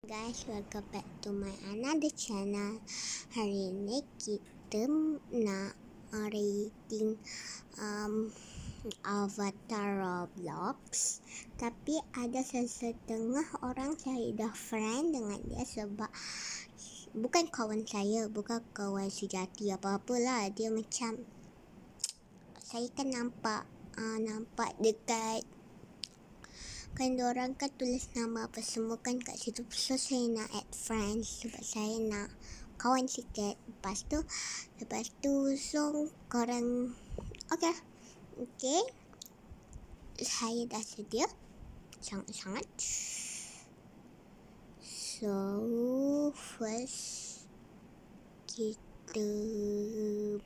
Guys, welcome back to my another channel. Hari ni kita nak rating avatar Roblox. Tapi ada setengah orang saya dah friend dengan dia sebab bukan kawan saya, bukan kawan sejati apa-apalah. Dia macam saya kan nampak dekat kan diorang kan tulis nama apa semua kan kat situ. So saya nak add friends sebab saya nak kawan sikit. Lepas tu so korang okay. Saya dah sedia sangat-sangat. So first kita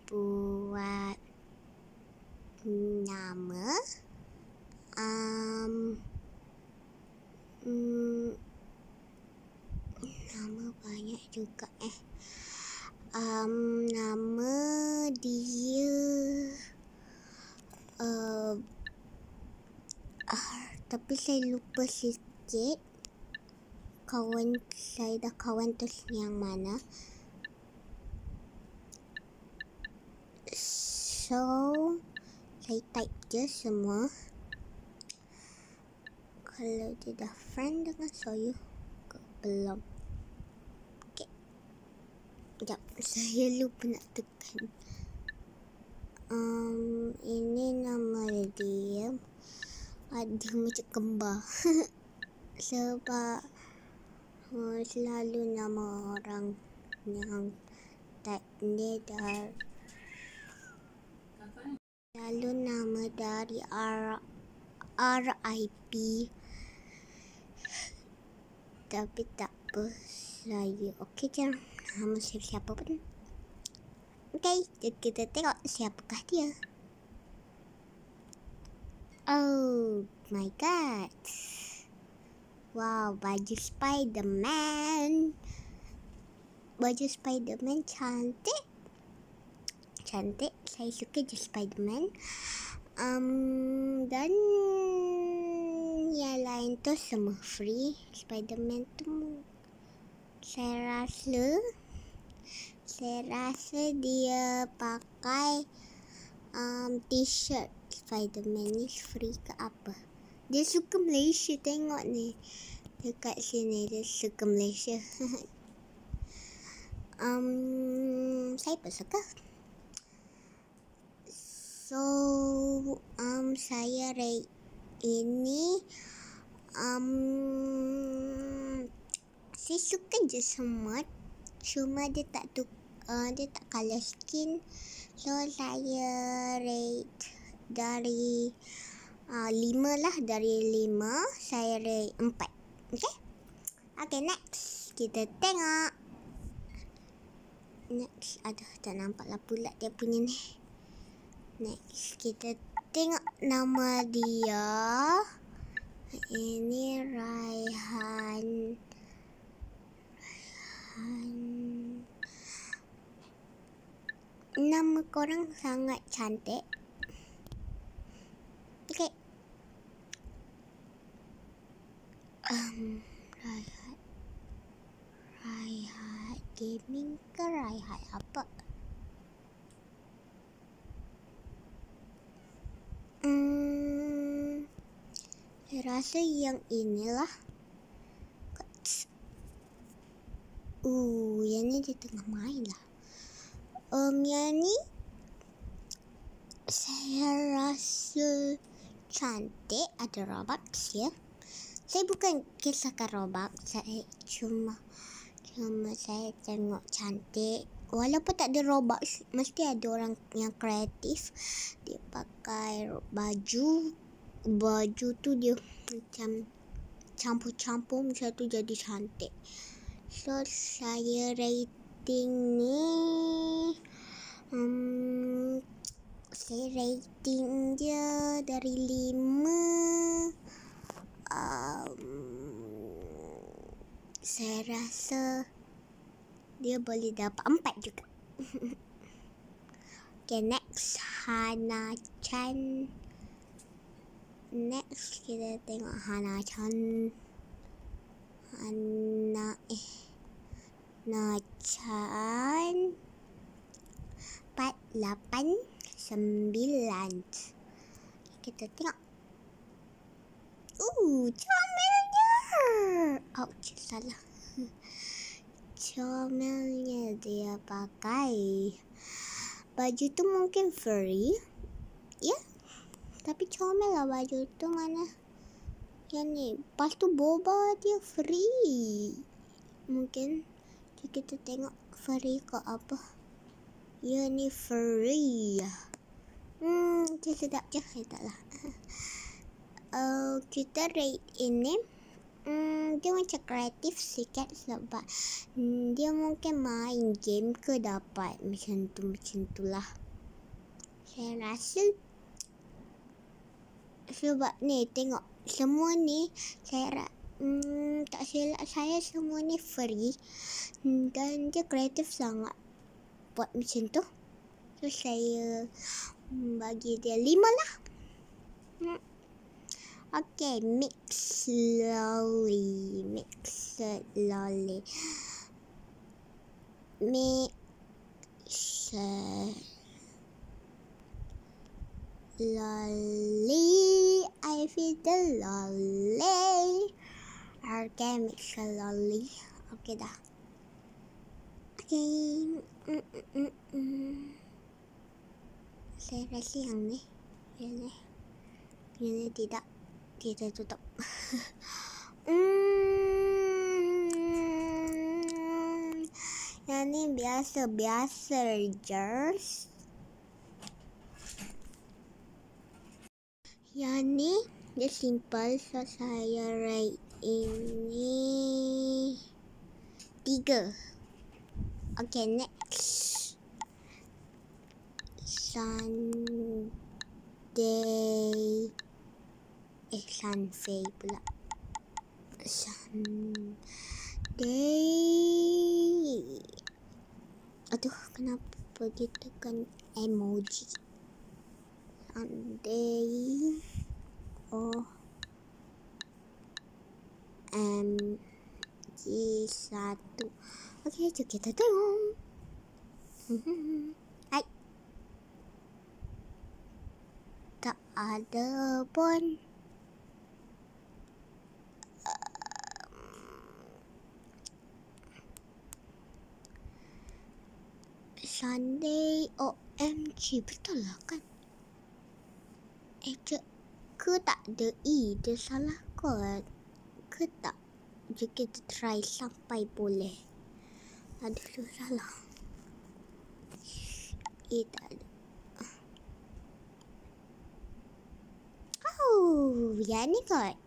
buat nama. Nama banyak juga nama dia tapi saya lupa sikit. Kawan saya dah kawan tu yang mana. So saya type je semua. Kalau dia dah friend dengan saya ke belum. Okay. Sekejap, saya lupa nak tekan. Ini nama dia. Ada macam kembar. Sebab selalu nama orang yang type ni selalu nama dari RIP. Tapi tak apa, saya okey je nama siapa pun. Okay, kita tengok siapakah dia. Oh my god. Wow, baju Spiderman. Baju Spiderman cantik. Saya suka je Spiderman. Dan yang lain tu semua free. Spiderman tu saya rasa dia pakai t-shirt. Spiderman ni free ke apa? Dia suka Malaysia, tengok ni. Dekat sini dia suka Malaysia. Saya pun suka. So saya rate ini saya suka je semua, cuma dia tak color skin. So saya rate dari 5 lah. Dari 5 saya rate 4. Okay, next kita tengok. Next, aduh tak nampak lah pula dia punya ni. Next kita tengok nama dia. Ini Raihan. Nama korang sangat cantik. Okay. Raihan gaming ke Raihan apa? Saya rasa yang inilah. Yang ni dia tengah main lah. Yang ni saya rasa cantik. Ada Robux ya. Saya bukan kisahkan Robux. Saya cuma saya tengok cantik. Walaupun tak ada Robux, mesti ada orang yang kreatif. Dia pakai baju tu dia macam campur-campur macam tu jadi cantik. So saya rating ni saya rating dia dari 5. Saya rasa dia boleh dapat 4 juga. Okay, next Hana Chan. Next kita tengok Hana Chan. Hana Nacan 4, 8, 9. Kita tengok. Comelnya. Ouch, salah. Comelnya dia pakai. Baju tu mungkin furry. Ya. Tapi comel lah baju tu mana. Yang ni. Lepas tu boba dia furry. Mungkin kita tengok furry ke apa. Ya ni furry. Dia sedap je. Taklah. Kita rate ini. Dia macam kreatif sikit sebab dia mungkin main game ke dapat macam tu lah. Saya rasa sebab ni tengok semua ni saya tak silap saya semua ni free dan dia kreatif sangat buat macam tu. So saya bagi dia 5 lah. Okay, mix lolly. I feel the lolly. Okay, mix lolly. Okay dah. Okay. Saya rasa yang ni. Yang ni tidak. Kita tutup. Yang ni biasa just. Yang ni dia simple, so saya rate ini 3. Okay, next. Sunday pula. Sunday. Aduh, kenapa dia tekan emoji? Sunday. OMG1. Okay, jom kita tengok. Hai. Tak ada pun. Sunday OMG, betul lah kan? Ke tak ada E, dia salah kot. Ke tak? Jom kita try sampai boleh. Ada salah. E tak ada. Oh, yang ni kot.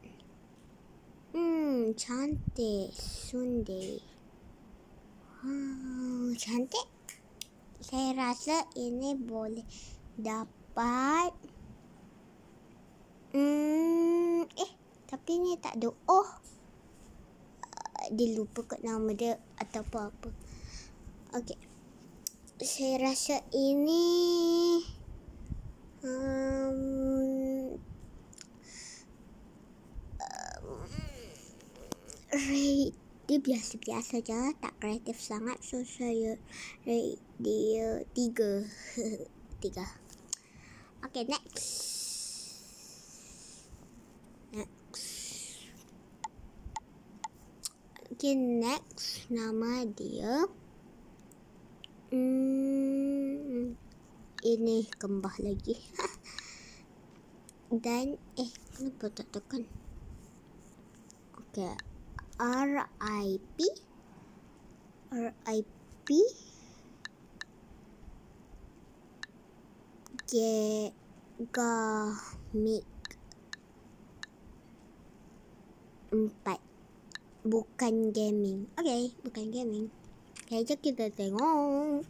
Cantik. Sunday. Cantik. Saya rasa ini boleh dapat. Tapi ni tak ada. Dia lupa kot nama dia atau apa-apa. Okay. Saya rasa ini rate dia biasa-biasa je, tak kreatif sangat, so saya rate dia 3. 3. Okay, next. Okay, next nama dia ini kembah lagi. Dan kenapa tak tekan? Okay, RIP Gamik 4. Bukan gaming. Okay, bukan gaming. Okay, jom kita tengok.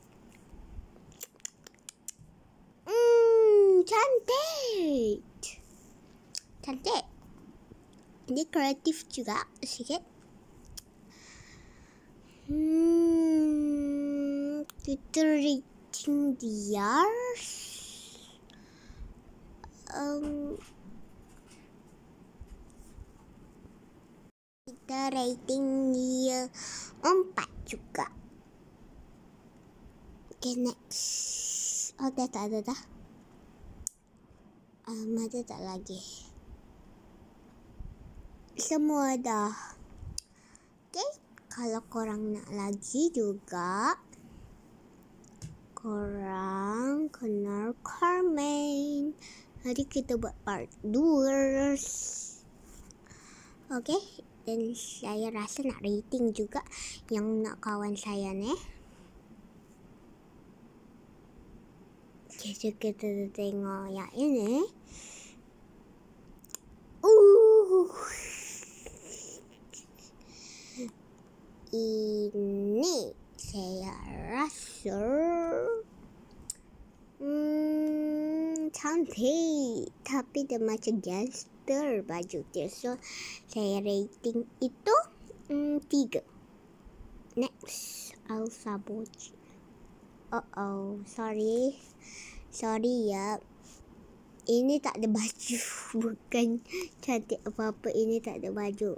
Cantik. Dia kreatif juga sikit. Kita rating dia. Kita rating dia 4 juga. Okay, next. Oh, dah tak ada dah. Ada tak lagi? Semua dah. Okay, kalau korang nak lagi juga, korang kena komen. Nanti kita buat part 2. Okay, dan saya rasa nak rating juga yang nak kawan saya ni. Kita tengok yang ini. Ini saya rasa cantik, tapi dia macam gangster baju dia. So saya rating itu 3. Next, Elsa Boci. Sorry ya. Ini tak ada baju. Bukan cantik apa-apa. Ini tak ada baju.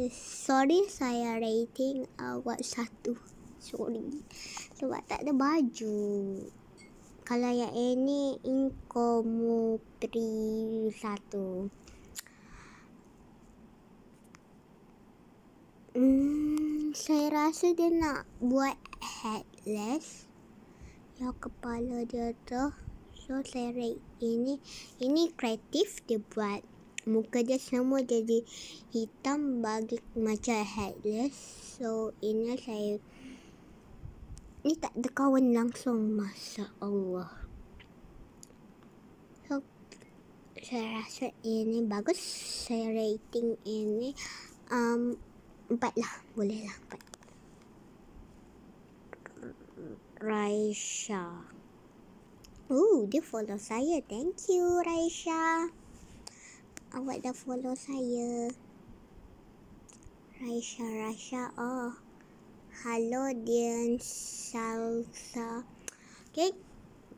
Sorry, saya rating awak 1. Sorry. Sebab tak ada baju. Kalau yang ini, Inkomupri 1. Saya rasa dia nak buat headless. Yang kepala dia tu. So, saya rate ini. Ini kreatif dia buat. Muka dia semua jadi hitam bagi macam headless. So, ini tak ada kawan langsung. Masya Allah. So, saya rasa ini bagus. Saya rating ini 4 lah. Boleh lah 4. Raisya. Dia follow saya. Thank you, Raisya. Awak dah follow saya. Raisya. Oh. Halo, Dian Salsa. Okay.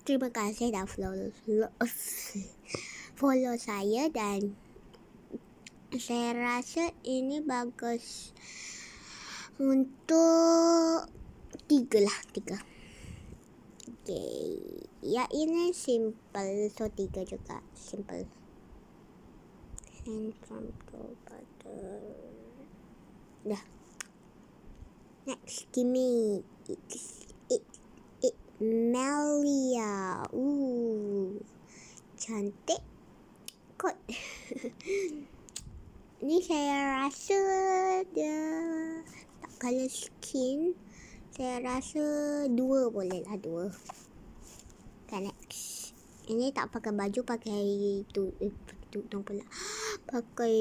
Terima kasih dah follow saya dan saya rasa ini bagus untuk 3 lah. 3. Okay. Ya, ini simple. So 3 juga. Simple. Dah. Next, Kimi. Melia. Cantik kot. Ni saya rasa dia tak color skin. Saya rasa 2 boleh lah 2. Okay, next. Ini tak pakai baju, pakai tudung pula. Pakai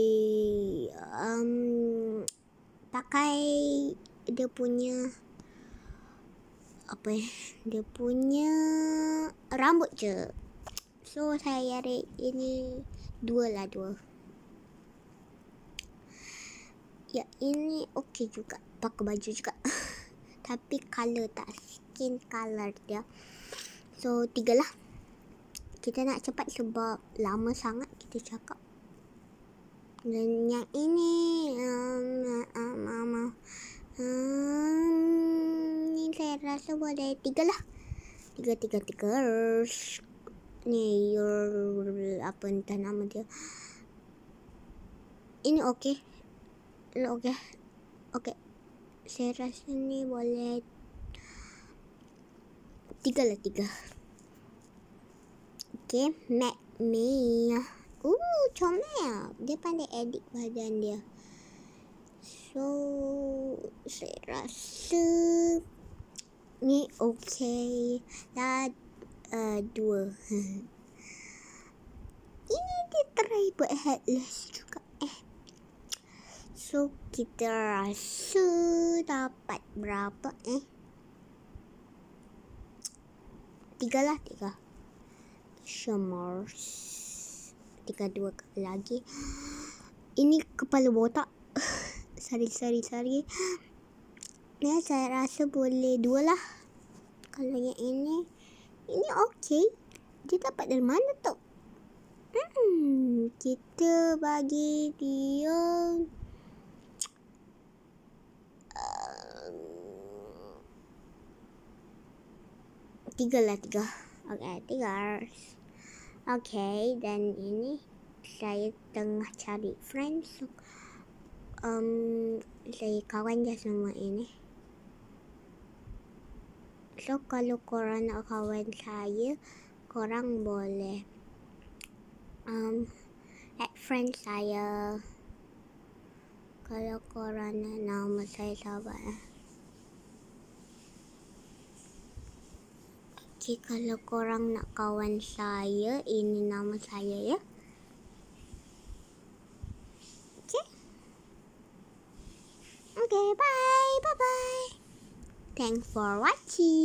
dia punya dia punya rambut je. So saya rate ini 2 lah 2. Ya, ini okey juga. Pakai baju juga. Tapi color tak, skin color dia. So 3 lah. Kita nak cepat sebab lama sangat kita cakap. Dan yang ini ni saya rasa boleh 3 lah. 3. Ni apa entah nama dia. Ini okey. Okey. Saya rasa ni boleh 3 lah 3. Okay, Mac Me. Comel. Dia pandai edit badan dia. So, saya rasa ni okey. Dah 2. Ini dia try buat headless juga. So, kita rasa dapat berapa? 3 lah 3. Shamars 3 lagi. Ini kepala botak. Sari. Ya, saya rasa boleh 2 lah. Kalau yang ini okey. Dia dapat dari mana tu? Kita bagi dia tiga. Okay, 3. Okay, dan ini saya tengah cari friends. Saya kawan je semua ini. So, kalau korang nak kawan saya, korang boleh add friend saya. Kalau korang nak nama saya, sahabat. Okay, kalau korang nak kawan saya, ini nama saya ya. Okay. Okay, bye. Bye-bye. Thanks for watching.